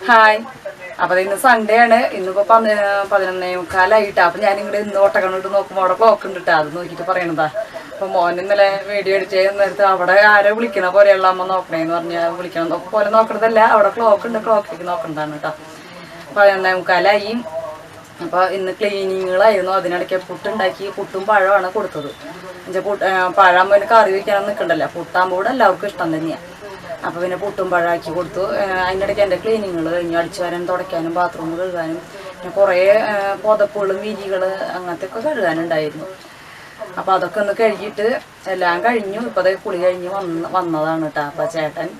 Hi. അപ്പോൾ ഇന്ന് Sunday ആണ്. ഇന്നിപ്പോൾ 11:15 അപ്പോൾ ഞാനിങ്ങോട്ട് ഇന്ന് ഓട്ടക്കണ്ണിട്ട് നോക്കുമ്പോൾ അവിടെ ക്ലോക്ക് ഉണ്ട് കേട്ടോ. അത് നോക്കിയിട്ട് പറയണതാ. അപ്പോൾ മോൻ ഇന്നലെ വീഡിയോ എഡിറ്റ് ചെയ്യുന്ന നേരത്ത് അവിടെ ആരോ വിളിക്കണ പോലെയുള്ള അമ്മ നോക്കണേന്ന് പറഞ്ഞാൽ വിളിക്കണം പോലെ നോക്കണതല്ല, അവിടെ ക്ലോക്ക് ഉണ്ട്, ക്ലോക്കിലേക്ക് നോക്കണതാണ് കേട്ടോ. 11:15 അപ്പോൾ ഇന്ന് ക്ലീനിങ്ങുകളായിരുന്നു. അതിനിടയ്ക്ക് പുട്ടുണ്ടാക്കി. പുട്ടും പഴമാണ് കൊടുത്തത്. പഴാകുമ്പോൾ പിന്നെ കറി വയ്ക്കാനൊന്നും നിൽക്കണ്ടല്ലോ. പുട്ടാകുമ്പോൾ ഇവിടെ എല്ലാവർക്കും ഇഷ്ടം തന്നെയാണ്. അപ്പോൾ പിന്നെ പുട്ടും പഴമാക്കി കൊടുത്തു. അതിനിടയ്ക്ക് എൻ്റെ ക്ലീനിങ്ങുകൾ കഴിഞ്ഞു. അടിച്ചു വരാനും തുടയ്ക്കാനും ബാത്റൂം കഴുകാനും പിന്നെ കുറേ പുതപ്പുകളും വിരികൾ അങ്ങനത്തെയൊക്കെ കഴുകാനുണ്ടായിരുന്നു. അപ്പോൾ അതൊക്കെ ഒന്ന് കഴുകിയിട്ട് എല്ലാം കഴിഞ്ഞു. ഇപ്പോൾ അതേ കുളി കഴിഞ്ഞ് വന്നതാണ് കേട്ടോ. അപ്പോൾ ചേട്ടൻ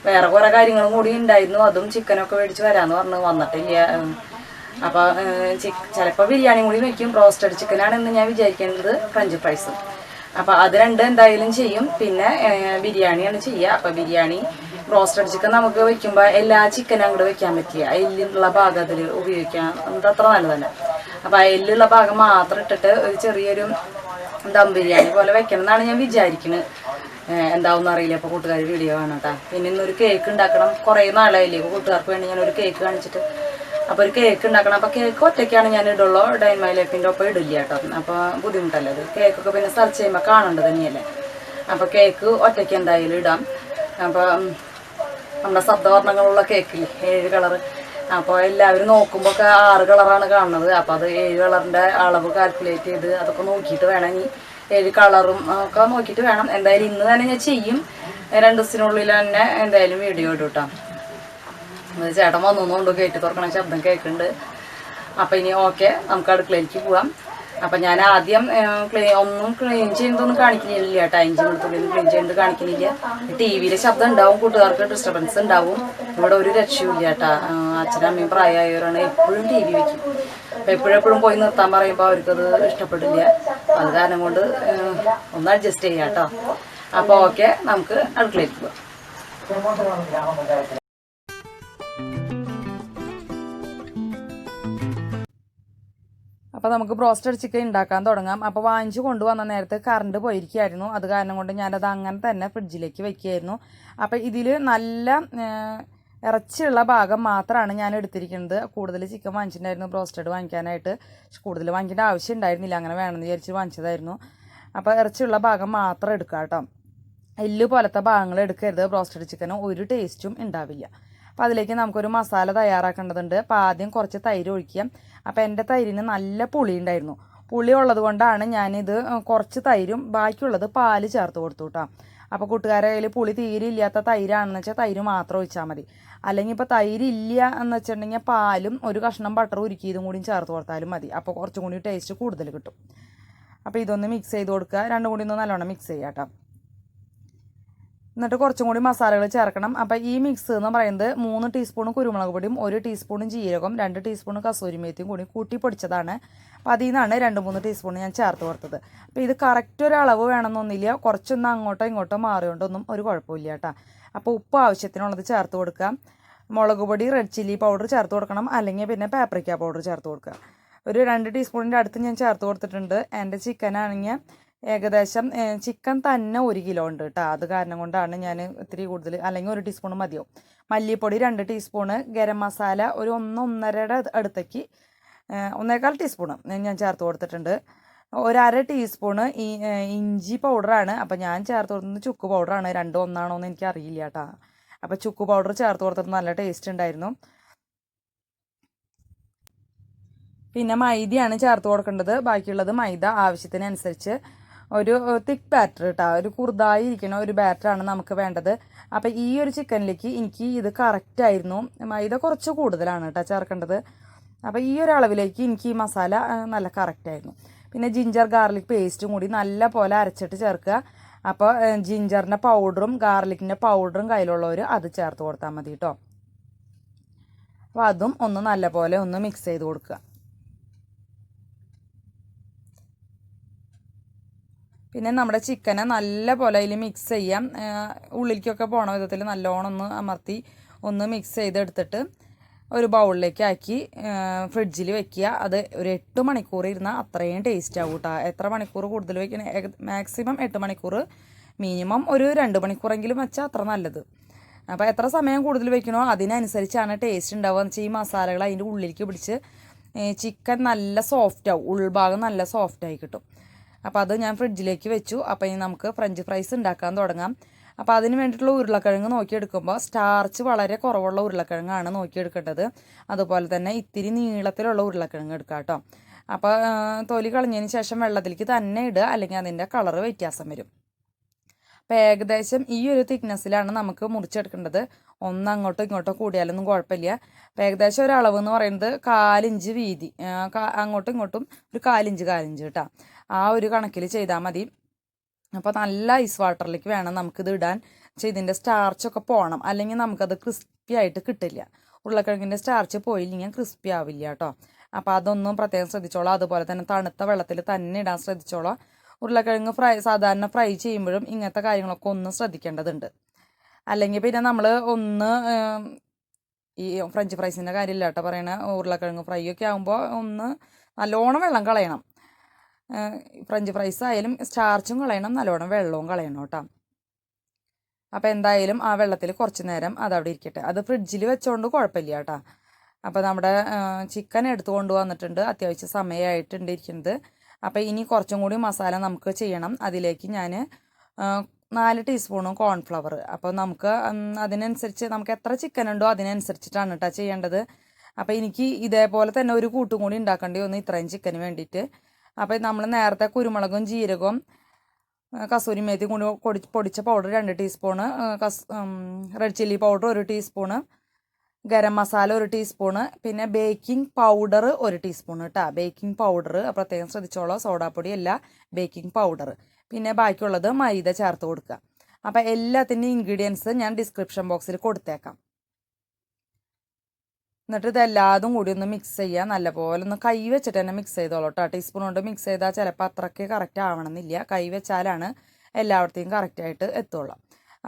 വേറെ കുറേ കാര്യങ്ങളും കൂടി ഉണ്ടായിരുന്നു. അതും ചിക്കനൊക്കെ മേടിച്ച് വരാമെന്ന് പറഞ്ഞ് വന്നിട്ടില്ല. അപ്പോൾ ചിലപ്പോൾ ബിരിയാണി കൂടി വയ്ക്കും. റോസ്റ്റഡ് ചിക്കനാണെന്ന് ഞാൻ വിചാരിക്കുന്നത്, ഫ്രഞ്ച് ഫ്രൈസും. അപ്പോൾ അത് രണ്ട് എന്തായാലും ചെയ്യും. പിന്നെ ബിരിയാണിയാണ് ചെയ്യുക. അപ്പോൾ ബിരിയാണി റോസ്റ്റഡ് ചിക്കൻ നമുക്ക് വയ്ക്കുമ്പോൾ എല്ലാ ചിക്കനും അങ്ങോട്ട് വയ്ക്കാൻ പറ്റില്ല. എല്ലുള്ള ഭാഗം അതിൽ ഉപയോഗിക്കാൻ അത്ര നല്ലതല്ല. അപ്പോൾ ആ എല്ലുള്ള ഭാഗം മാത്രം ഇട്ടിട്ട് ഒരു ചെറിയൊരു ദം ബിരിയാണി പോലെ വെക്കണം എന്നാണ് ഞാൻ വിചാരിക്കുന്നത്. എന്താവുമെന്ന് അറിയില്ല. അപ്പോൾ കൂട്ടുകാർ വീഡിയോ കാണാം കേട്ടോ. പിന്നെ ഇന്നൊരു കേക്ക് ഉണ്ടാക്കണം. കുറേ നാളായില്ലേ. അപ്പോൾ കൂട്ടുകാർക്ക് വേണ്ടി ഞാനൊരു കേക്ക് കാണിച്ചിട്ട് അപ്പോൾ ഒരു കേക്ക് ഉണ്ടാക്കണം. അപ്പോൾ കേക്ക് ഒറ്റയ്ക്കാണ് ഞാൻ ഇടുള്ളൂ. ഡൈൻ മൈ ലൈഫിൻ്റെ ഒപ്പം ഇടില്ല കേട്ടോ. അപ്പോൾ ബുദ്ധിമുട്ടല്ലേ അത്. കേക്കൊക്കെ പിന്നെ സെർച്ച് ചെയ്യുമ്പോൾ കാണേണ്ടത് തന്നെയല്ലേ. അപ്പോൾ കേക്ക് ഒറ്റയ്ക്ക് എന്തായാലും ഇടാം. അപ്പോൾ നമ്മുടെ ശബ്ദവർണ്ണങ്ങളുള്ള കേക്കിൽ 7 കളറ്. അപ്പോൾ എല്ലാവരും നോക്കുമ്പോൾ ഒക്കെ 6 കളറാണ് കാണുന്നത്. അപ്പോൾ അത് 7 കളറിൻ്റെ അളവ് കാൽക്കുലേറ്റ് ചെയ്ത് അതൊക്കെ നോക്കിയിട്ട് വേണം. ഇനി 7 കളറും ഒക്കെ നോക്കിയിട്ട് വേണം. എന്തായാലും ഇന്ന് തന്നെ ഞാൻ ചെയ്യും. 2 ദിവസത്തിനുള്ളിൽ തന്നെ എന്തായാലും വീഡിയോ ഇടും കേട്ടോ. ചേട്ടൻ വന്നൊന്നുകൊണ്ട് കയറ്റി തുറക്കണ ശബ്ദം കേൾക്കുന്നുണ്ട്. അപ്പം ഇനി ഓക്കെ, നമുക്ക് അടുക്കളയിലേക്ക് പോവാം. അപ്പം ഞാൻ ആദ്യം ഒന്നും ക്ലീൻ ചെയ്യുന്നതൊന്നും കാണിക്കുന്നില്ല കേട്ടോ. ഇഞ്ചി വെളുത്തുള്ളിൽ ക്ലീൻ ചെയ്യുന്നത് കാണിക്കുന്നില്ല. ടി വിയിലെ ശബ്ദം ഉണ്ടാവും, കൂട്ടുകാർക്ക് ഡിസ്റ്റർബൻസ് ഉണ്ടാവും. ഇവിടെ ഒരു രക്ഷയില്ല കേട്ടോ. അച്ഛനും അമ്മയും പ്രായമായവരാണ്, എപ്പോഴും ടി വി വയ്ക്കും. അപ്പം എപ്പോഴെപ്പോഴും പോയി നിർത്താൻ പറയുമ്പോൾ അവർക്കത് ഇഷ്ടപ്പെടില്ല. അത് കാരണം കൊണ്ട് ഒന്ന് അഡ്ജസ്റ്റ് ചെയ്യാം കേട്ടോ. അപ്പോൾ ഓക്കെ, നമുക്ക് അടുക്കളയിലേക്ക് പോവാം. അപ്പോൾ നമുക്ക് ബ്രോസ്റ്റഡ് ചിക്കൻ ഉണ്ടാക്കാൻ തുടങ്ങാം. അപ്പോൾ വാങ്ങിച്ചു കൊണ്ടുവന്ന നേരത്ത് കറണ്ട് പോയിരിക്കുകയായിരുന്നു. അത് കാരണം കൊണ്ട് ഞാനത് അങ്ങനെ തന്നെ ഫ്രിഡ്ജിലേക്ക് വെക്കുകയായിരുന്നു. അപ്പോൾ ഇതിൽ നല്ല ഇറച്ചിയുള്ള ഭാഗം മാത്രമാണ് ഞാൻ എടുത്തിരിക്കുന്നത്. കൂടുതൽ ചിക്കൻ വാങ്ങിച്ചിട്ടുണ്ടായിരുന്നു ബ്രോസ്റ്റഡ് വാങ്ങിക്കാനായിട്ട്. കൂടുതൽ വാങ്ങിക്കേണ്ട ആവശ്യം ഉണ്ടായിരുന്നില്ല, അങ്ങനെ വേണമെന്ന് വിചാരിച്ച് വാങ്ങിച്ചതായിരുന്നു. അപ്പോൾ ഇറച്ചിയുള്ള ഭാഗം മാത്രം എടുക്കുക കേട്ടോ. എല്ല് പോലത്തെ ഭാഗങ്ങൾ എടുക്കരുത്. ബ്രോസ്റ്റഡ് ചിക്കന് ഒരു ടേസ്റ്റും ഉണ്ടാവില്ല. അപ്പോൾ അതിലേക്ക് നമുക്കൊരു മസാല തയ്യാറാക്കേണ്ടതുണ്ട്. അപ്പോൾ ആദ്യം കുറച്ച് തൈര് ഒഴിക്കുക. അപ്പോൾ എൻ്റെ തൈരിന് നല്ല പുളി ഉണ്ടായിരുന്നു. പുളി ഉള്ളത് കൊണ്ടാണ് ഞാനിത് കുറച്ച് തൈരും ബാക്കിയുള്ളത് പാല് ചേർത്ത് കൊടുത്തു കേട്ടോ. അപ്പോൾ കൂട്ടുകാരുടെ കയ്യിൽ പുളി തീരെ ഇല്ലാത്ത തൈരാണെന്ന് വെച്ചാൽ തൈര് മാത്രം ഒഴിച്ചാൽ മതി. അല്ലെങ്കിൽ ഇപ്പോൾ തൈര് ഇല്ല എന്ന് വെച്ചിട്ടുണ്ടെങ്കിൽ പാലും ഒരു കഷ്ണം ബട്ടർ ഉരുക്കിയതും കൂടി ചേർത്ത് കൊടുത്താലും മതി. അപ്പോൾ കുറച്ചും കൂടി ടേസ്റ്റ് കൂടുതൽ കിട്ടും. അപ്പോൾ ഇതൊന്ന് മിക്സ് ചെയ്ത് കൊടുക്കുക. രണ്ടും കൂടി ഒന്ന് നല്ലോണം മിക്സ് ചെയ്യാം കേട്ടോ. എന്നിട്ട് കുറച്ചും കൂടി മസാലകൾ ചേർക്കണം. അപ്പോൾ ഈ മിക്സ് എന്ന് പറയുന്നത് 3 ടീസ്പൂൺ കുരുമുളക് പൊടിയും 1 ടീസ്പൂൺ ജീരകം 2 ടീസ്പൂൺ കസൂരിമേത്തിയും കൂടി കൂട്ടി പൊടിച്ചതാണ്. അപ്പോൾ അതിൽ നിന്നാണ് 2-3 ടീസ്പൂൺ ഞാൻ ചേർത്ത് കൊടുത്തത്. അപ്പോൾ ഇത് കറക്റ്റ് ഒരു അളവ് വേണമെന്നൊന്നുമില്ല. കുറച്ചൊന്ന് അങ്ങോട്ടോ ഇങ്ങോട്ടോ മാറിയോണ്ടൊന്നും ഒരു കുഴപ്പമില്ല കേട്ടോ. അപ്പോൾ ഉപ്പ് ആവശ്യത്തിനുള്ളത് ചേർത്ത് കൊടുക്കുക. മുളക് പൊടി റെഡ് ചില്ലി പൗഡർ ചേർത്ത് കൊടുക്കണം, അല്ലെങ്കിൽ പിന്നെ പാപ്രിക്ക പൗഡർ ചേർത്ത് കൊടുക്കുക. ഒരു 2 ടീസ്പൂണിൻ്റെ അടുത്ത് ഞാൻ ചേർത്ത് കൊടുത്തിട്ടുണ്ട്. എൻ്റെ ചിക്കനാണെങ്കിൽ ഏകദേശം ചിക്കൻ തന്നെ 1 കിലോ ഉണ്ട് കേട്ടോ. അത് കാരണം കൊണ്ടാണ് ഞാൻ ഇത്തിരി കൂടുതൽ, അല്ലെങ്കിൽ 1 ടീസ്പൂൺ മതിയാവും. മല്ലിപ്പൊടി 2 ടീസ്പൂണ്, ഗരം മസാല ഒരു 1-1.5 അടുത്തേക്ക് 1.25 ടീസ്പൂണ് ഞാൻ ചേർത്ത് കൊടുത്തിട്ടുണ്ട്. 1/2 ടീസ്പൂണ് ഇഞ്ചി പൗഡറാണ്. അപ്പോൾ ഞാൻ ചേർത്ത് കൊടുക്കുന്നത് ചുക്ക് പൗഡറാണ്. രണ്ടും ഒന്നാണോ എന്ന് എനിക്ക് അറിയില്ല കേട്ടോ. അപ്പോൾ ചുക്ക് പൗഡർ ചേർത്ത് കൊടുത്തിട്ട് നല്ല ടേസ്റ്റ് ഉണ്ടായിരുന്നു. പിന്നെ മൈദയാണ് ചേർത്ത് കൊടുക്കേണ്ടത്. ബാക്കിയുള്ളത് മൈദ ആവശ്യത്തിനനുസരിച്ച്. ഒരു തിക്ക് ബാറ്റർ കേട്ടോ, ഒരു കുറുതായി ഇരിക്കുന്ന ഒരു ബാറ്ററാണ് നമുക്ക് വേണ്ടത്. അപ്പോൾ ഈ ഒരു ചിക്കനിലേക്ക് എനിക്ക് ഇത് കറക്റ്റായിരുന്നു. മൈദ കുറച്ച് കൂടുതലാണ് കേട്ടോ ചേർക്കേണ്ടത്. അപ്പോൾ ഈ ഒരു അളവിലേക്ക് എനിക്ക് ഈ മസാല നല്ല കറക്റ്റായിരുന്നു. പിന്നെ ജിഞ്ചർ ഗാർലിക് പേസ്റ്റും കൂടി നല്ല പോലെ അരച്ചിട്ട് ചേർക്കുക. അപ്പോൾ ജിഞ്ചറിൻ്റെ പൗഡറും ഗാർലിക്കിൻ്റെ പൗഡറും കയ്യിലുള്ളവർ അത് ചേർത്ത് കൊടുത്താൽ മതി കേട്ടോ. അപ്പോൾ അതും ഒന്ന് നല്ല പോലെ ഒന്ന് മിക്സ് ചെയ്ത് കൊടുക്കുക. പിന്നെ നമ്മുടെ ചിക്കനെ നല്ല പോലെ അതിൽ മിക്സ് ചെയ്യാം. ഉള്ളിലേക്കൊക്കെ പോണ വിധത്തിൽ നല്ലോണം ഒന്ന് അമർത്തി ഒന്ന് മിക്സ് ചെയ്തെടുത്തിട്ട് ഒരു ബൗളിലേക്ക് ആക്കി ഫ്രിഡ്ജിൽ വെക്കുക. അത് ഒരു 8 മണിക്കൂർ ഇരുന്നാൽ അത്രയും ടേസ്റ്റ് ആവും കേട്ടോ. എത്ര മണിക്കൂർ കൂടുതൽ വയ്ക്കണേ, മാക്സിമം 8 മണിക്കൂർ, മിനിമം ഒരു 2 മണിക്കൂറെങ്കിലും വെച്ചാൽ അത്ര നല്ലത്. അപ്പോൾ എത്ര സമയം കൂടുതൽ വെക്കണോ അതിനനുസരിച്ചാണ് ടേസ്റ്റ് ഉണ്ടാവുക. എന്ന് വെച്ചാൽ ഈ മസാലകൾ അതിൻ്റെ ഉള്ളിലേക്ക് പിടിച്ച് ചിക്കൻ നല്ല സോഫ്റ്റ് ആവും, ഉൾഭാഗം നല്ല സോഫ്റ്റായി കിട്ടും. അപ്പോൾ അത് ഞാൻ ഫ്രിഡ്ജിലേക്ക് വെച്ചു. അപ്പോൾ ഇനി നമുക്ക് ഫ്രഞ്ച് ഫ്രൈസ് ഉണ്ടാക്കാൻ തുടങ്ങാം. അപ്പോൾ അതിന് വേണ്ടിയിട്ടുള്ള ഉരുളക്കിഴങ്ങ് നോക്കിയെടുക്കുമ്പോൾ സ്റ്റാർച്ച് വളരെ കുറവുള്ള ഉരുളക്കിഴങ്ങാണ് നോക്കിയെടുക്കേണ്ടത്. അതുപോലെ തന്നെ ഇത്തിരി നീളത്തിലുള്ള ഉരുളക്കിഴങ്ങ് എടുക്കുക കേട്ടോ. അപ്പോൾ തൊലി കളഞ്ഞതിന് ശേഷം വെള്ളത്തിലേക്ക് തന്നെ ഇടുക, അല്ലെങ്കിൽ അതിൻ്റെ കളറ് വ്യത്യാസം വരും. അപ്പോൾ ഏകദേശം ഈ ഒരു തിക്നെസ്സിലാണ് നമുക്ക് മുറിച്ചെടുക്കേണ്ടത്. ഒന്ന് അങ്ങോട്ടോ ഇങ്ങോട്ടോ കൂടിയാലൊന്നും കുഴപ്പമില്ല. അപ്പോൾ ഏകദേശം ഒരു അളവ് എന്ന് പറയുന്നത് 1/4 ഇഞ്ച് വീതി, അങ്ങോട്ടും ഇങ്ങോട്ടും ഒരു 1/4 ഇഞ്ച് കേട്ടോ. ആ ഒരു കണക്കിൽ ചെയ്താൽ മതി. അപ്പോൾ നല്ല ഐസ് വാട്ടറിലേക്ക് വേണം നമുക്കിത് ഇടാൻ. പക്ഷേ ഇതിൻ്റെ സ്റ്റാർച്ചൊക്കെ പോകണം, അല്ലെങ്കിൽ നമുക്കത് ക്രിസ്പി ആയിട്ട് കിട്ടില്ല. ഉരുളക്കിഴങ്ങിൻ്റെ സ്റ്റാർച്ച് പോയില്ലെങ്കിൽ ക്രിസ്പി ആവില്ല കേട്ടോ. അപ്പോൾ അതൊന്നും പ്രത്യേകം ശ്രദ്ധിച്ചോളാം. അതുപോലെ തന്നെ തണുത്ത വെള്ളത്തിൽ തന്നെ ഇടാൻ ശ്രദ്ധിച്ചോളാം. ഉരുളക്കിഴങ്ങ് സാധാരണ ഫ്രൈ ചെയ്യുമ്പോഴും ഇങ്ങനത്തെ കാര്യങ്ങളൊക്കെ ഒന്ന് ശ്രദ്ധിക്കേണ്ടതുണ്ട്. അല്ലെങ്കിൽ പിന്നെ നമ്മൾ ഈ ഫ്രഞ്ച് ഫ്രൈസിൻ്റെ കാര്യമില്ല കേട്ടോ പറയണ. ഉരുളക്കിഴങ്ങ് ഫ്രൈ ഒക്കെ ആകുമ്പോൾ ഒന്ന് നല്ലോണം വെള്ളം കളയണം. ഫ്രഞ്ച് ഫ്രൈസ് ആയാലും സ്റ്റാർച്ചും കളയണം, നല്ലോണം വെള്ളവും കളയണം കേട്ടോ. അപ്പോൾ എന്തായാലും ആ വെള്ളത്തിൽ കുറച്ച് നേരം അതവിടെ ഇരിക്കട്ടെ. അത് ഫ്രിഡ്ജിൽ വെച്ചുകൊണ്ട് കുഴപ്പമില്ല കേട്ടോ. അപ്പോൾ നമ്മുടെ ചിക്കൻ എടുത്തു കൊണ്ടുവന്നിട്ടുണ്ട്. അത്യാവശ്യം സമയമായിട്ടുണ്ട് ഇരിക്കുന്നത്. അപ്പോൾ ഇനി കുറച്ചും കൂടി മസാല നമുക്ക് ചെയ്യണം. അതിലേക്ക് ഞാൻ 4 ടീസ്പൂണും കോൺഫ്ലവർ. അപ്പോൾ നമുക്ക് അതിനനുസരിച്ച് നമുക്ക് എത്ര ചിക്കൻ ഉണ്ടോ അതിനനുസരിച്ചിട്ടാണ് കേട്ടോ ചെയ്യേണ്ടത്. അപ്പോൾ എനിക്ക് ഇതേപോലെ തന്നെ ഒരു കൂട്ടും കൂടി ഉണ്ടാക്കേണ്ടി വന്നു ഇത്രയും ചിക്കന് വേണ്ടിയിട്ട്. അപ്പോൾ നമ്മൾ നേരത്തെ കുരുമുളകും ജീരകവും കസൂരിമേത്തി കൂടി പൊടിച്ച powder 2 teaspoon, red chilli powder 1 teaspoon, garam masala 1 teaspoon, പിന്നെ ബേക്കിംഗ് പൗഡർ 1 ടീസ്പൂൺ കേട്ടോ. ബേക്കിംഗ് പൗഡർ പ്രത്യേകം ശ്രദ്ധിച്ചോളാം, സോഡാപ്പൊടി അല്ല, ബേക്കിംഗ് പൗഡർ. പിന്നെ ബാക്കിയുള്ളത് മൈദ ചേർത്ത് കൊടുക്കുക. അപ്പോൾ എല്ലാത്തിൻ്റെ ഇൻഗ്രീഡിയൻസ് ഞാൻ ഡിസ്ക്രിപ്ഷൻ ബോക്സിൽ കൊടുത്തേക്കാം. എന്നിട്ട് ഇതെല്ലാതും കൂടി ഒന്ന് മിക്സ് ചെയ്യുക. നല്ലപോലെ ഒന്ന് കൈ വെച്ചിട്ട് തന്നെ മിക്സ് ചെയ്തോളൂ കേട്ടോ. ടീസ്പൂൺ കൊണ്ട് മിക്സ് ചെയ്താൽ ചിലപ്പോൾ അത്രയ്ക്ക് കറക്റ്റ് ആവണമെന്നില്ല. കൈ വെച്ചാലാണ് എല്ലായിടത്തേക്കും കറക്റ്റായിട്ട് എത്തുള്ളൂ.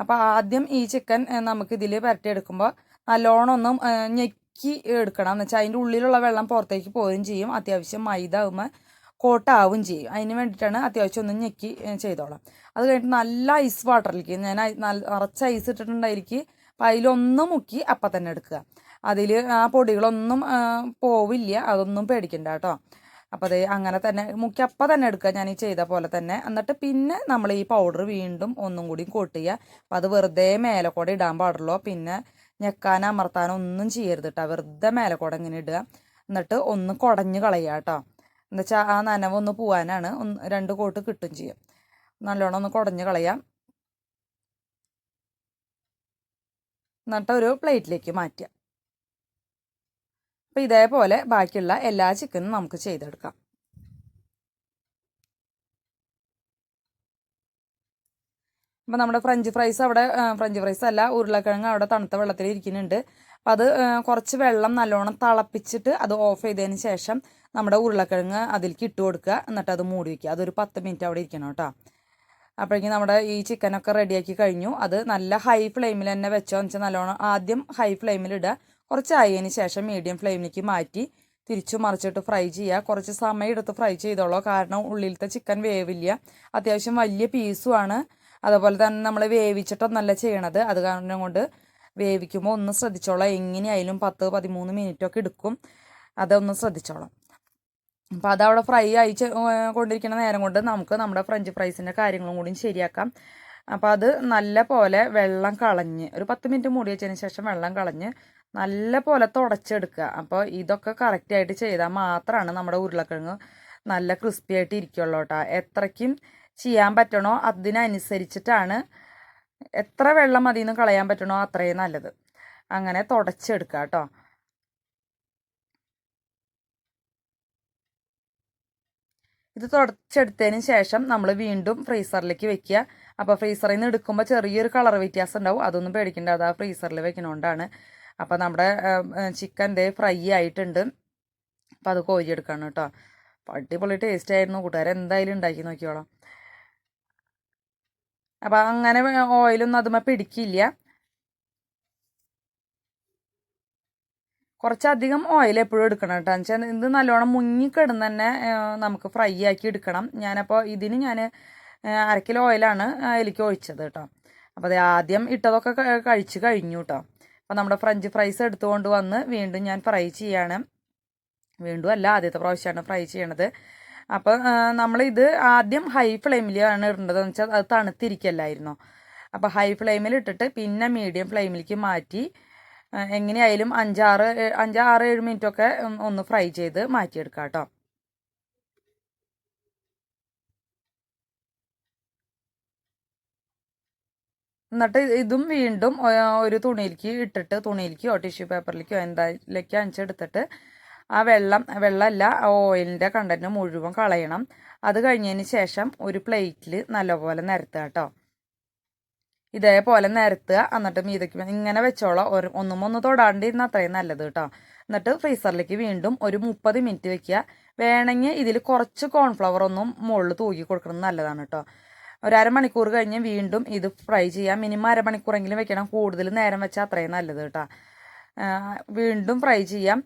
അപ്പോൾ ആദ്യം ഈ ചിക്കൻ നമുക്കിതിൽ പുരട്ടിയെടുക്കുമ്പോൾ നല്ലോണം ഒന്നും ഞെക്കി എടുക്കണം. എന്ന് വെച്ചാൽ അതിൻ്റെ ഉള്ളിലുള്ള വെള്ളം പുറത്തേക്ക് പോവുകയും ചെയ്യും. അത്യാവശ്യം മൈദ ആകുമ്പോൾ കോട്ടാവുകയും ചെയ്യും. അതിന് വേണ്ടിയിട്ടാണ് അത്യാവശ്യം ഒന്ന് ഞെക്കി ചെയ്തോളാം. അത് കഴിഞ്ഞിട്ട് നല്ല ഐസ് വാട്ടറിലേക്ക് ഞാൻ നിറച്ച് ഐസ് ഇട്ടിട്ടുണ്ടായിരിക്കും. അപ്പോൾ അതിലൊന്ന് മുക്കി അപ്പം തന്നെ എടുക്കുക. അതിൽ ആ പൊടികളൊന്നും പോവില്ല, അതൊന്നും പേടിക്കണ്ട കേട്ടോ. അപ്പോൾ അത് അങ്ങനെ തന്നെ മുക്കി അപ്പം തന്നെ എടുക്കുക, ഞാൻ ഈ ചെയ്ത പോലെ തന്നെ. എന്നിട്ട് പിന്നെ നമ്മൾ ഈ പൗഡർ വീണ്ടും ഒന്നും കൂടി കോട്ട് ചെയ്യുക. അപ്പോൾ അത് വെറുതെ മേലെ കൂടെ ഇടാൻ പാടുള്ളൂ. പിന്നെ ഞെക്കാനോ അമർത്താനോ ഒന്നും ചെയ്യരുത് കേട്ടോ. വെറുതെ മേലെ കൂടെ ഇങ്ങനെ ഇടുക. എന്നിട്ട് ഒന്ന് കുടഞ്ഞ് കളയുക കേട്ടോ. എന്നുവെച്ചാൽ ആ നനവൊന്ന് പോവാനാണ്. 2 കോട്ട് കിട്ടും ചെയ്യും. നല്ലോണം ഒന്ന് കുടഞ്ഞ് കളയാം. എന്നിട്ട് ഒരു പ്ലേറ്റിലേക്ക് മാറ്റുക. അപ്പോൾ ഇതേപോലെ ബാക്കിയുള്ള എല്ലാ ചിക്കനും നമുക്ക് ചെയ്തെടുക്കാം. അപ്പോൾ നമ്മുടെ ഫ്രഞ്ച് ഫ്രൈസ് അവിടെ, ഫ്രഞ്ച് ഫ്രൈസ് അല്ല, ഉരുളക്കിഴങ്ങ് അവിടെ തണുത്ത വെള്ളത്തിൽ ഇരിക്കുന്നുണ്ട്. അപ്പോൾ അത് കുറച്ച് വെള്ളം നല്ലോണം തിളപ്പിച്ചിട്ട് അത് ഓഫ് ചെയ്തതിന് ശേഷം നമ്മുടെ ഉരുളക്കിഴങ്ങ് അതിലേക്ക് ഇട്ട് കൊടുക്കുക. എന്നിട്ട് അത് മൂടി വയ്ക്കുക. അതൊരു 10 മിനിറ്റ് അവിടെ ഇരിക്കണം കേട്ടോ. അപ്പോഴേക്കും നമ്മുടെ ഈ ചിക്കനൊക്കെ റെഡിയാക്കി കഴിഞ്ഞു. അത് നല്ല ഹൈ ഫ്ലെയിമിൽ തന്നെ വെച്ചോ. എന്ന് വെച്ചാൽ നല്ലോണം ആദ്യം ഹൈ ഫ്ലെയിമിൽ ഇടുക. കുറച്ചായതിന് ശേഷം മീഡിയം ഫ്ലെയിമിലേക്ക് മാറ്റി തിരിച്ചു മറിച്ചിട്ട് ഫ്രൈ ചെയ്യുക. കുറച്ച് സമയം എടുത്ത് ഫ്രൈ ചെയ്തോളൂ, കാരണം ഉള്ളിലത്തെ ചിക്കൻ വേവില്ല. അത്യാവശ്യം വലിയ പീസുമാണ്. അതുപോലെ തന്നെ നമ്മൾ വേവിച്ചിട്ടൊന്നല്ല ചെയ്യണത്. അത് കാരണം കൊണ്ട് വേവിക്കുമ്പോൾ ഒന്ന് ശ്രദ്ധിച്ചോളാം. എങ്ങനെയായാലും 10-13 മിനിറ്റൊക്കെ എടുക്കും. അതൊന്ന് ശ്രദ്ധിച്ചോളാം. അപ്പോൾ അതവിടെ ഫ്രൈ ആയി കൊണ്ടിരിക്കുന്ന നേരം കൊണ്ട് നമുക്ക് നമ്മുടെ ഫ്രഞ്ച് ഫ്രൈസിൻ്റെ കാര്യങ്ങളും കൂടി ശരിയാക്കാം. അപ്പോൾ അത് നല്ല പോലെ വെള്ളം കളഞ്ഞ് ഒരു 10 മിനിറ്റ് മൂടി വെച്ചതിന് ശേഷം വെള്ളം കളഞ്ഞ് നല്ല പോലെ തുടച്ചെടുക്കുക. അപ്പോൾ ഇതൊക്കെ കറക്റ്റായിട്ട് ചെയ്താൽ മാത്രമാണ് നമ്മുടെ ഉരുളക്കിഴങ്ങ് നല്ല ക്രിസ്പി ആയിട്ട് ഇരിക്കുള്ളൂ കേട്ടോ. എത്രയ്ക്കും ചെയ്യാൻ പറ്റണോ അതിനനുസരിച്ചിട്ടാണ്, എത്ര വെള്ളം അതിൽ നിന്ന് കളയാൻ പറ്റണോ അത്രയും നല്ലത്. അങ്ങനെ തുടച്ചെടുക്കുക കേട്ടോ. ഇത് തുടച്ചെടുത്തതിന് ശേഷം നമ്മൾ വീണ്ടും ഫ്രീസറിലേക്ക് വെക്കുക. അപ്പോൾ ഫ്രീസറിൽ നിന്ന് എടുക്കുമ്പോൾ ചെറിയൊരു കളർ വ്യത്യാസം ഉണ്ടാവും. അതൊന്നും പേടിക്കേണ്ട, അത് ആ ഫ്രീസറിൽ വെക്കണോണ്ടാണ്. അപ്പോൾ നമ്മുടെ ചിക്കൻ ഫ്രൈ ആയിട്ടുണ്ട്. അപ്പോൾ അത് കോരിയെടുക്കണം കേട്ടോ. അപ്പോൾ അടിപൊളി ടേസ്റ്റ് ആയിരുന്നു. കൂട്ടുകാരെന്തായാലും ഉണ്ടാക്കി നോക്കിയോളാം. അപ്പോൾ അങ്ങനെ ഓയിലൊന്നും അതുമ്മേ പിടിക്കില്ല. കുറച്ചധികം ഓയിൽ എപ്പോഴും എടുക്കണം കേട്ടോ. എന്ന് വെച്ചാൽ ഇത് നല്ലോണം മുങ്ങിക്കിടന്ന് തന്നെ നമുക്ക് ഫ്രൈ ആക്കി എടുക്കണം. ഞാനപ്പോൾ ഇതിന് ഞാൻ 1/2 കിലോ ഓയിലാണ് അതിലേക്ക് ഒഴിച്ചത് കേട്ടോ. അപ്പോൾ അത് ആദ്യം ഇട്ടതൊക്കെ കഴിച്ച് കഴിഞ്ഞു കേട്ടോ. അപ്പോൾ നമ്മുടെ ഫ്രഞ്ച് ഫ്രൈസ് എടുത്തുകൊണ്ട് വന്ന് വീണ്ടും ഞാൻ ഫ്രൈ ചെയ്യാണ്. വീണ്ടും അല്ല, ആദ്യത്തെ പ്രാവശ്യമാണ് ഫ്രൈ ചെയ്യണത്. അപ്പോൾ നമ്മളിത് ആദ്യം ഹൈ ഫ്ലെയിമിലാണ് ഇടേണ്ടത് എന്ന് വെച്ചാൽ അത് തണുത്തിരിക്കല്ലായിരുന്നോ. അപ്പോൾ ഹൈ ഫ്ലെയിമിൽ ഇട്ടിട്ട് പിന്നെ മീഡിയം ഫ്ലെയിമിലേക്ക് മാറ്റി എങ്ങനെയായാലും 5-6-7 മിനിറ്റൊക്കെ ഒന്ന് ഫ്രൈ ചെയ്ത് മാറ്റിയെടുക്കാം കേട്ടോ. എന്നിട്ട് ഇതും വീണ്ടും ഒരു തുണിയിലേക്ക് ഇട്ടിട്ട്, തുണിയിലേക്കോ ടിഷ്യൂ പേപ്പറിലേക്കോ എന്തായാലും അഞ്ചെടുത്തിട്ട് ആ വെള്ളമല്ല ഓയിലിൻ്റെ കണ്ടന്റ് മുഴുവൻ കളയണം. അത് കഴിഞ്ഞതിന് ശേഷം ഒരു പ്ലേറ്റിൽ നല്ലപോലെ നിരത്തുക കേട്ടോ. ഇതേപോലെ നിരത്തുക. എന്നിട്ട് മീതയ്ക്ക് ഇങ്ങനെ വെച്ചോളാം. ഒന്ന് തൊടാണ്ടിരുന്ന അത്രയും നല്ലത് കേട്ടോ. എന്നിട്ട് ഫ്രീസറിലേക്ക് വീണ്ടും ഒരു 30 മിനിറ്റ് വെക്കുക. വേണമെങ്കിൽ ഇതിൽ കുറച്ച് കോൺഫ്ലവർ ഒന്നും മുകളിൽ തൂക്കി കൊടുക്കുന്നത് നല്ലതാണ് കേട്ടോ. ഒരു അരമണിക്കൂർ കഴിഞ്ഞ് വീണ്ടും ഇത് ഫ്രൈ ചെയ്യാം. മിനിമം അരമണിക്കൂറെങ്കിലും വെക്കണം. കൂടുതൽ നേരം വെച്ചാൽ അത്രയും നല്ലത് കേട്ടോ. വീണ്ടും ഫ്രൈ ചെയ്യാം.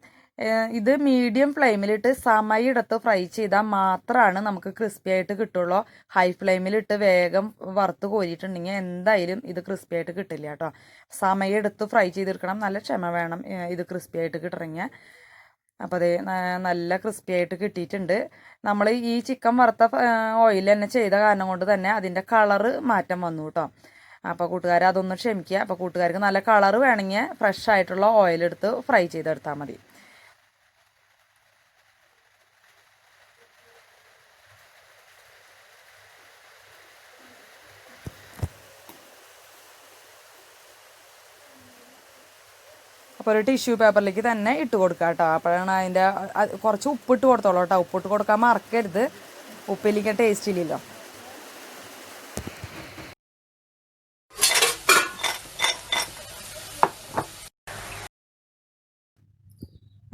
ഇത് മീഡിയം ഫ്ലെയിമിലിട്ട് സമയമെടുത്ത് ഫ്രൈ ചെയ്താൽ മാത്രമാണ് നമുക്ക് ക്രിസ്പി ആയിട്ട് കിട്ടുള്ളൂ. ഹൈ ഫ്ലെയിമിലിട്ട് വേഗം വറുത്ത് കോരിയിട്ടുണ്ടെങ്കിൽ എന്തായാലും ഇത് ക്രിസ്പി ആയിട്ട് കിട്ടില്ല കേട്ടോ. സമയമെടുത്ത് ഫ്രൈ ചെയ്തെടുക്കണം. നല്ല ക്ഷമ വേണം ഇത് ക്രിസ്പി ആയിട്ട് കിട്ടണമെങ്കിൽ. അപ്പോൾ അത് നല്ല ക്രിസ്പി ആയിട്ട് കിട്ടിയിട്ടുണ്ട്. നമ്മൾ ഈ ചിക്കൻ വറുത്ത ഓയിൽ തന്നെ ചെയ്ത കാരണം കൊണ്ട് തന്നെ അതിൻ്റെ കളറ് മാറ്റം വന്നു കേട്ടോ. അപ്പോൾ കൂട്ടുകാർ അതൊന്ന് ക്ഷമിക്കുക. അപ്പോൾ കൂട്ടുകാർക്ക് നല്ല കളറ് വേണമെങ്കിൽ ഫ്രഷ് ആയിട്ടുള്ള ഓയിലെടുത്ത് ഫ്രൈ ചെയ്തെടുത്താൽ മതി. അപ്പോൾ ഒരു ടിഷ്യൂ പേപ്പറിലേക്ക് തന്നെ ഇട്ട് കൊടുക്കുക കേട്ടോ. അപ്പോഴാണ് അതിൻ്റെ കുറച്ച് ഉപ്പിട്ട് കൊടുത്തോളൂ കേട്ടോ. ഉപ്പിട്ട് കൊടുക്കാൻ മറക്കരുത്. ഉപ്പിലേക്ക് ടേസ്റ്റ് ഇല്ലല്ലോ.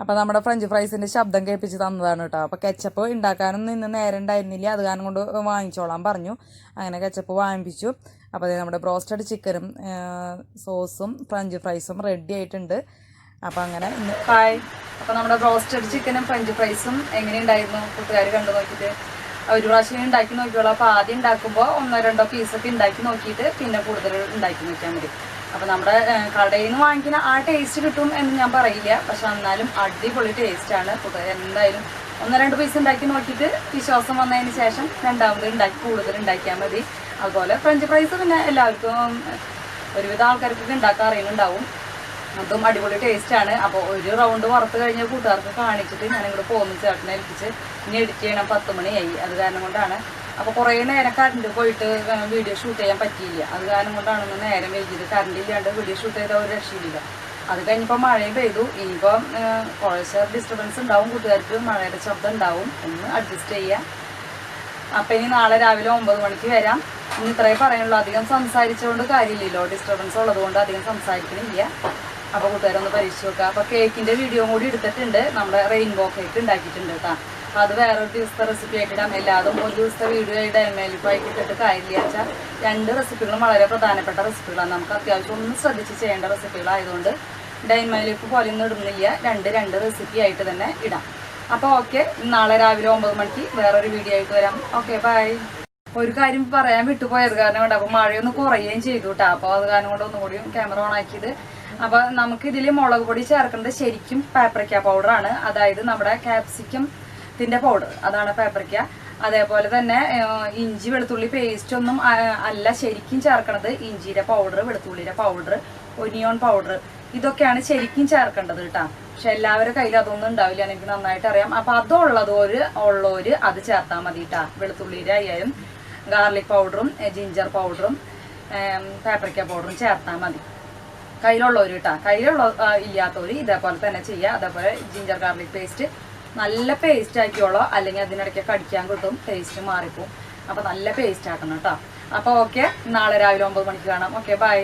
അപ്പോൾ നമ്മുടെ ഫ്രഞ്ച് ഫ്രൈസിൻ്റെ ശബ്ദം കേൾപ്പിച്ച് തന്നതാണ് കേട്ടോ. അപ്പോൾ കെച്ചപ്പ് ഉണ്ടാക്കാനൊന്നും ഇന്ന് നേരം ഉണ്ടായിരുന്നില്ല. അത് കാരണം കൊണ്ട് വാങ്ങിച്ചോളാൻ പറഞ്ഞു. അങ്ങനെ കെച്ചപ്പ് വാങ്ങിപ്പിച്ചു. അപ്പോൾ നമ്മുടെ ബ്രോസ്റ്റഡ് ചിക്കനും സോസും ഫ്രഞ്ച് ഫ്രൈസും റെഡി ആയിട്ടുണ്ട്. അപ്പോൾ അങ്ങനെ ഹായ്. അപ്പോൾ നമ്മുടെ ബ്രോസ്റ്റഡ് ചിക്കനും ഫ്രഞ്ച് ഫ്രൈസും എങ്ങനെയുണ്ടായിരുന്നു കൂട്ടുകാർ കണ്ടു നോക്കിയിട്ട് ഒരു പ്രാവശ്യം ഉണ്ടാക്കി നോക്കിയോളൂ. അപ്പോൾ ആദ്യം ഉണ്ടാക്കുമ്പോൾ 1-2 പീസൊക്കെ ഉണ്ടാക്കി നോക്കിയിട്ട് പിന്നെ കൂടുതൽ ഉണ്ടാക്കി നോക്കിയാൽ മതി. അപ്പോൾ നമ്മുടെ കടയിൽ നിന്ന് വാങ്ങിക്കുന്ന ആ ടേസ്റ്റ് കിട്ടും എന്ന് ഞാൻ പറയില്ല. പക്ഷെ എന്നാലും അടിപൊളി ടേസ്റ്റാണ്. എന്തായാലും 1-2 പീസ് ഉണ്ടാക്കി നോക്കിയിട്ട് വിശ്വാസം വന്നതിന് ശേഷം രണ്ടാമത് കൂടുതൽ ഉണ്ടാക്കിയാൽ മതി. അതുപോലെ ഫ്രഞ്ച് ഫ്രൈസ് പിന്നെ എല്ലാവർക്കും ഒരുവിധ ആൾക്കാർക്കൊക്കെ ഉണ്ടാക്കാൻ അറിയുന്നുണ്ടാവും. അതും അടിപൊളി ടേസ്റ്റാണ്. അപ്പോൾ ഒരു റൗണ്ട് വറുത്ത് കഴിഞ്ഞ കൂട്ടുകാർക്ക് കാണിച്ചിട്ട് ഞാനിങ്ങോട്ട് പോകുന്നു. ചേട്ടനെ ഏൽപ്പിച്ച് ഇനി എഡിറ്റ് ചെയ്യണം. 10 മണിയായി. അത് കാരണം കൊണ്ടാണ്. അപ്പോൾ കുറേ നേരം കറണ്ട് പോയിട്ട് വീഡിയോ ഷൂട്ട് ചെയ്യാൻ പറ്റിയില്ല. അത് കാരണം കൊണ്ടാണ് ഒന്ന് നേരം വൈകിയത്. കറണ്ട് ഇല്ലാണ്ട് വീഡിയോ ഷൂട്ട് ചെയ്താൽ ഒരു രക്ഷയില്ല. അത് കഴിഞ്ഞപ്പോൾ മഴയും പെയ്തു. ഇനിയിപ്പോൾ കുറച്ച് ഡിസ്റ്റർബൻസ് ഉണ്ടാവും. കൂട്ടുകാർക്ക് മഴയുടെ ശബ്ദം ഉണ്ടാവും. ഒന്ന് അഡ്ജസ്റ്റ് ചെയ്യുക. അപ്പം ഇനി നാളെ രാവിലെ 9 മണിക്ക് വരാം. ഇനി ഇത്രയും പറയാനുള്ളൂ. അധികം സംസാരിച്ചുകൊണ്ട് കാര്യമില്ലല്ലോ. ഡിസ്റ്റർബൻസ് ഉള്ളതുകൊണ്ട് അധികം സംസാരിക്കണില്ല. അപ്പോൾ കൂട്ടുകാരൊന്ന് പരീക്ഷിച്ച് നോക്കുക. അപ്പോൾ കേക്കിൻ്റെ വീഡിയോ കൂടി എടുത്തിട്ടുണ്ട്. നമ്മുടെ റെയിൻബോ കേക്ക് ഉണ്ടാക്കിയിട്ടുണ്ട് കേട്ടോ. അപ്പോൾ അത് വേറൊരു ദിവസത്തെ റെസിപ്പി ആയിട്ട് ഇടാം. എല്ലാതും ഒരു ദിവസത്തെ വീഡിയോ ആയിട്ട് ഡൈമേലിപ്പായിട്ട് ഇട്ടിട്ട് കാര്യമില്ല വെച്ചാൽ 2 റെസിപ്പികളും വളരെ പ്രധാനപ്പെട്ട റെസിപ്പികളാണ്. നമുക്ക് അത്യാവശ്യം ഒന്ന് ശ്രദ്ധിച്ച് ചെയ്യേണ്ട റെസിപ്പികളായതുകൊണ്ട് ഡൈമേലിപ്പ് പോലെ ഒന്നും ഇടുന്നില്ല. 2 റെസിപ്പി ആയിട്ട് തന്നെ ഇടാം. അപ്പോൾ ഓക്കെ, നാളെ രാവിലെ 9 മണിക്ക് വേറൊരു വീഡിയോ ആയിട്ട് വരാം. Okay, bye. ഒരു കാര്യം പറയാൻ വിട്ടുപോയത് കാരണം കൊണ്ട് അപ്പോൾ മഴയൊന്ന് കുറയുകയും ചെയ്തു കേട്ടോ. അപ്പോൾ അത് കാരണം കൊണ്ട് ഒന്നുകൂടി ക്യാമറ ഓൺ ആക്കിയത്. അപ്പോൾ നമുക്ക് ഇതിൽ മുളക് പൊടി ചേർക്കേണ്ടത് ശരിക്കും പാപ്രിക്ക പൗഡറാണ്. അതായത് നമ്മുടെ ക്യാപ്സിക്കത്തിൻ്റെ പൗഡർ, അതാണ് പാപ്രിക്ക. അതേപോലെ തന്നെ ഇഞ്ചി വെളുത്തുള്ളി പേസ്റ്റ് ഒന്നും അല്ല ശരിക്കും ചേർക്കണത്. ഇഞ്ചിയുടെ പൗഡർ, വെളുത്തുള്ളിയുടെ പൗഡർ, ഒനിയോൺ പൗഡർ, ഇതൊക്കെയാണ് ശരിക്കും ചേർക്കേണ്ടത് കേട്ടോ. പക്ഷെ എല്ലാവരുടെ കയ്യിൽ അതൊന്നും ഉണ്ടാവില്ല, എനിക്ക് നന്നായിട്ട് അറിയാം. അപ്പോൾ അതുള്ളവര് അത് ചേർത്താൽ മതി കേട്ടോ. വെളുത്തുള്ളിയുടെ ആയാലും ഗാർലിക് പൗഡറും ജിഞ്ചർ പൗഡറും പാപ്രിക്ക പൗഡറും ചേർത്താൽ മതി കയ്യിലുള്ളവർ കേട്ടോ. ഇല്ലാത്തവർ ഇതേപോലെ തന്നെ ചെയ്യുക. അതേപോലെ ജിഞ്ചർ ഗാർലിക് പേസ്റ്റ് നല്ല പേസ്റ്റ് ആക്കിയോളോ, അല്ലെങ്കിൽ അതിനിടയ്ക്ക് കടിക്കാൻ കിട്ടും, ടേസ്റ്റ് മാറിപ്പോവും. അപ്പോൾ നല്ല പേസ്റ്റ് ആക്കണം കേട്ടോ. അപ്പോൾ ഓക്കെ, നാളെ രാവിലെ 9 മണിക്ക് കാണാം. Okay, by.